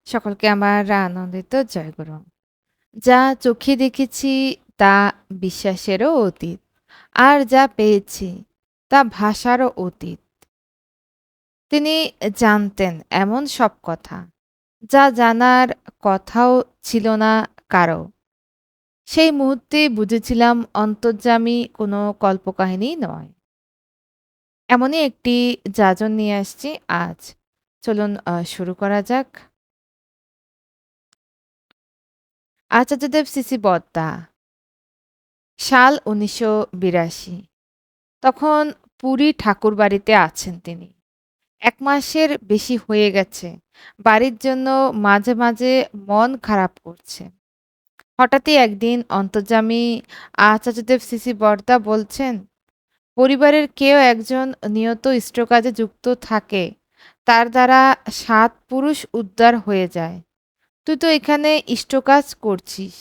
সকলকে আমার আনন্দিত জয়গুরু। যা চোখে দেখেছি তা বিশ্বাসেরও অতীত, আর যা পেয়েছি তা ভাষারও অতীত। তিনি জানতেন এমন সব কথা, যা জানার কথাও ছিল না কারো। সেই মুহূর্তে বুঝেছিলাম অন্তর্যামী কোনো কল্পকাহিনী নয়। এমনই একটি যাজন নিয়ে আসছি আজ। চলুন শুরু করা যাক। আচার্যদেব সিসি বদ্দা, সাল ১৯৮২। তখন পুরী ঠাকুরবাড়িতে আছেন তিনি। ১ মাসের বেশি হয়ে গেছে। বাড়ির জন্য মাঝে মাঝে মন খারাপ করছে। হঠাৎই একদিন অন্তর্যামী আচার্যদেব সিসি বরদা বলছেন, পরিবারের কেউ একজন নিয়ত ইষ্টকাজে যুক্ত থাকে, তার দ্বারা ৭ পুরুষ উদ্ধার হয়ে যায়। তুই তো এখানে ইষ্টকাজ করছিস,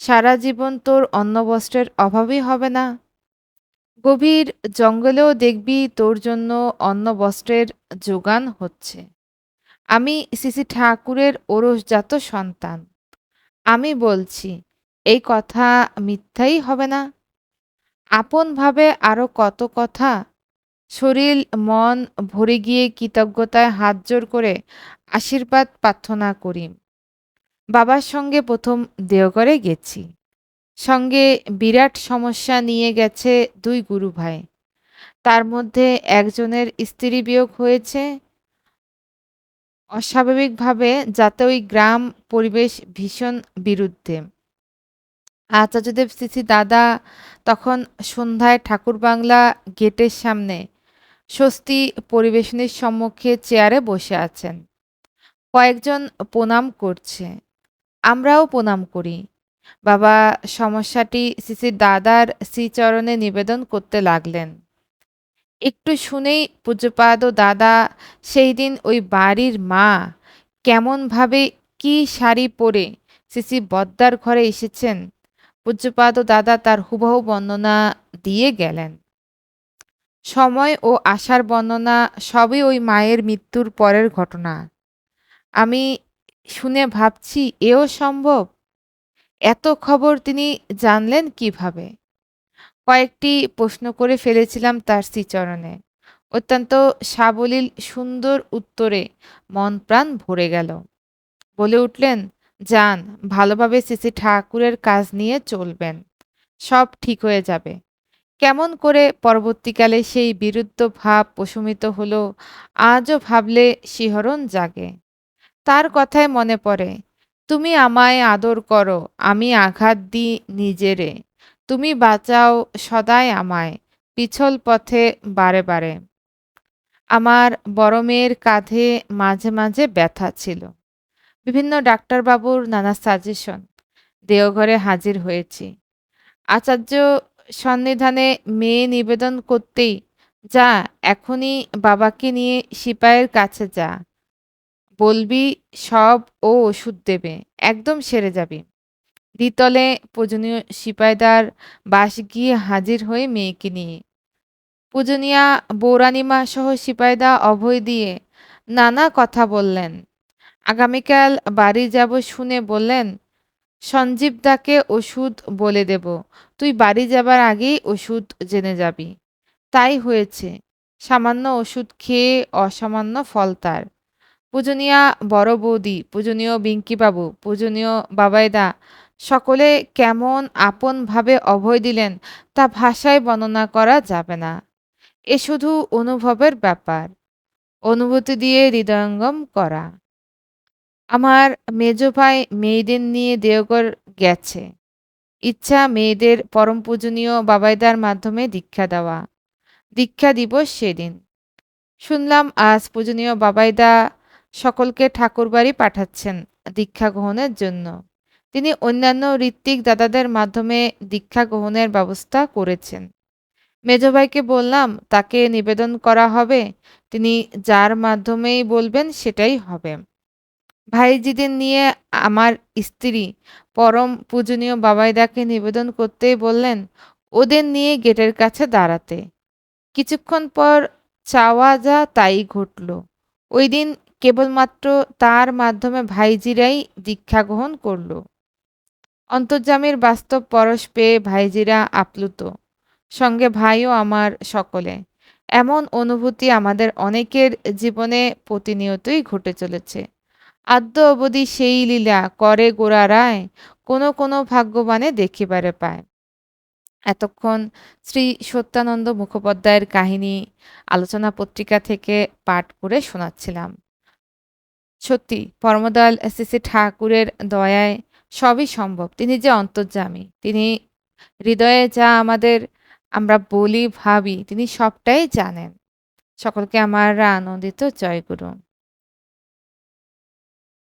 সারা জীবন তোর অন্নবস্ত্রের অভাবই হবে না। গভীর জঙ্গলেও দেখবি তোর জন্য অন্ন বস্ত্রের যোগান হচ্ছে। আমি সিসি ঠাকুরের ওরসজাত সন্তান। আমি বলছি, এই কথা মিথ্যাই হবে না। আপনভাবে আরো কত কথা। শরীর মন ভরে গিয়ে কৃতজ্ঞতায় হাত জোড় করে আশীর্বাদ প্রার্থনা করি। বাবার সঙ্গে প্রথম দেওঘরে গেছি। সঙ্গে বিরাট সমস্যা নিয়ে গেছে ২ গুরু ভাই। তার মধ্যে একজনের স্ত্রী বিয়োগ হয়েছে অস্বাভাবিকভাবে, যাতে ওই গ্রাম পরিবেশ ভীষণ বিরুদ্ধে। আচার্যদেব সিসি দাদা তখন সন্ধ্যায় ঠাকুরবাংলা গেটের সামনে স্বস্তি পরিবেশনের সম্মুখে চেয়ারে বসে আছেন। কয়েকজন প্রণাম করছে, আমরাও প্রণাম করি। বাবা সমস্যাটি সিসির দাদার শ্রীচরণে নিবেদন করতে লাগলেন। একটু শুনেই পূজ্যপাদ দাদা সেই দিন ওই বাড়ির মা কেমনভাবে কি শাড়ি পরে সিসি বদ্দার ঘরে এসেছেন, পূজ্যপাদ দাদা তার হুবহু বর্ণনা দিয়ে গেলেন। সময় ও আশার বর্ণনা সবই ওই মায়ের মৃত্যুর পরের ঘটনা। আমি শুনে ভাবছি, এও সম্ভব? এত খবর তিনি জানলেন কিভাবে? কয়েকটি প্রশ্ন করে ফেলেছিলাম তার শ্রীচরণে। অত্যন্ত সাবলীল সুন্দর উত্তরে মন প্রাণ ভরে গেল। বলে উঠলেন, যান, ভালোভাবে সিসি ঠাকুরের কাজ নিয়ে চলবেন, সব ঠিক হয়ে যাবে। কেমন করে পরবর্তীকালে সেই বিরুদ্ধ ভাব প্রশমিত হলো, আজও ভাবলে শিহরণ জাগে। তার কথায় মনে পড়ে, তুমি আমায় আদর করো, আমি আঘাত দিই নিজেরে। তুমি বাঁচাও সদাই আমায়, পিছল পথে বারে বারে। আমার বড় মেয়ের কাঁধে মাঝে মাঝে ব্যথা ছিল। বিভিন্ন ডাক্তারবাবুর নানা সাজেশন। দেওঘরে হাজির হয়েছি। আচার্য সন্নিধানে মেয়ে নিবেদন করতেই, যা, এখনই বাবাকে নিয়ে সিপাইয়ের কাছে যা, বলবি সব ও ওষুধ দেবে, একদম সেরে যাবি। দ্বিতলে পূজনীয় সিপাইদার বাস গিয়ে হাজির হয়ে মেয়েকে নিয়ে। পূজনীয়া বৌরানীমা সহ সিপাইদা অভয় দিয়ে নানা কথা বললেন। আগামীকাল বাড়ি যাব শুনে বললেন, সঞ্জীবদাকে ওষুধ বলে দেব, তুই বাড়ি যাবার আগেই ওষুধ জেনে যাবি। তাই হয়েছে। সামান্য ওষুধ খেয়ে অসামান্য ফল তার। পূজনীয়া বড় বৌদি, পূজনীয় বিঙ্কিবাবু, পূজনীয় বাবাইদা সকলে কেমন আপনভাবে অভয় দিলেন, তা ভাষায় বর্ণনা করা যাবে না। এ শুধু অনুভবের ব্যাপার, অনুভূতি দিয়ে হৃদয়ঙ্গম করা। আমার মেজ ভাই মেয়েদের নিয়ে দেওঘর গেছে। ইচ্ছা মেয়েদের পরম পূজনীয় বাবাইদার মাধ্যমে দীক্ষা দেওয়া। দীক্ষা দিবস সেদিন। শুনলাম আজ পূজনীয় বাবাইদা সকলকে ঠাকুরবাড়ি পাঠাচ্ছেন দীক্ষা গ্রহণের জন্য। তিনি অন্যান্য ঋত্বিক দাদাদের মাধ্যমে দীক্ষা গ্রহণের ব্যবস্থা করেছেন। মেজ ভাইকে বললাম, তাকে নিবেদন করা হবে, তিনি যার মাধ্যমেই বলবেন সেটাই হবে। ভাইজিদের নিয়ে আমার স্ত্রী পরম পূজনীয় বাবাইদাকে নিবেদন করতেই বললেন, ওদের নিয়ে গেটের কাছে দাঁড়াতে। কিছুক্ষণ পর চাওয়া যা তাই ঘটল। ওই দিন কেবলমাত্র তার মাধ্যমে ভাইঝিরাই দীক্ষা গ্রহণ করল। অন্তর্যামীর বাস্তব পরশ পেয়ে ভাইঝিরা আপ্লুত, সঙ্গে ভাইও আমার সকলে। এমন অনুভূতি আমাদের অনেকের জীবনে প্রতিনিয়তই ঘটে চলেছে। আদ্য অবধি সেই লীলা করে গোড়ারায় কোনো কোনো ভাগ্যবানে দেখিবারে পায়। এতক্ষণ শ্রী সত্যানন্দ মুখোপাধ্যায়ের কাহিনী আলোচনা পত্রিকা থেকে পাঠ করে শোনাচ্ছিলাম। সত্যি পরমদয়াল শ্রী ঠাকুরের দয়ায় সবই সম্ভব। তিনি যে অন্তর্যামী, তিনি হৃদয়ে যা আমরা বলি ভাবি তিনি সবটাই জানেন। সকলকে আমার আনন্দিত জয়গুরু।